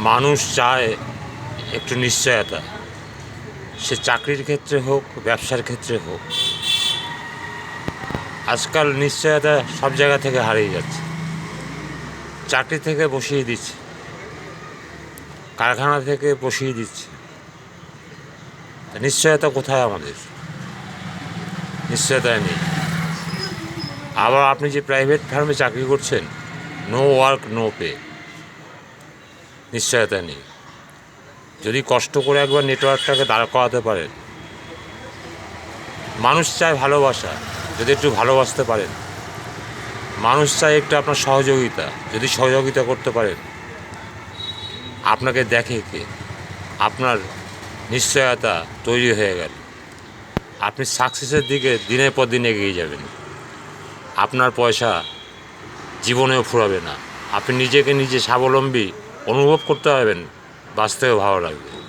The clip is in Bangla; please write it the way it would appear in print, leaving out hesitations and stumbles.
মানুষ চায় একটু নিশ্চয়তা, সে চাকরির ক্ষেত্রে হোক, ব্যবসার ক্ষেত্রে হোক। আজকাল নিশ্চয়তা সব জায়গা থেকে হারিয়ে যাচ্ছে। চাকরি থেকে বসিয়ে দিচ্ছে, কারখানা থেকে বসিয়ে দিচ্ছে। নিশ্চয়তা কোথায়? আমাদের নিশ্চয়তা নেই। আবার আপনি যে প্রাইভেট ফার্মে চাকরি করছেন, নো ওয়ার্ক নো পে, নিশ্চয়তা নেই। যদি কষ্ট করে একবার নেটওয়ার্কটাকে দাঁড় করাতে পারেন। মানুষ চায় ভালোবাসা, যদি একটু ভালোবাসতে পারেন। মানুষ চায় একটু আপনার সহযোগিতা, যদি সহযোগিতা করতে পারেন। আপনাকে দেখে কে? আপনার নিশ্চয়তা তৈরি হয়ে গেল, আপনি সাকসেসের দিকে দিনের পর দিন এগিয়ে যাবেন। আপনার পয়সা জীবনেও ফুরাবে না। আপনি নিজেকে নিজে স্বাবলম্বী অনুভব করতে পারবেন, বাঁচতেও ভালো লাগবে।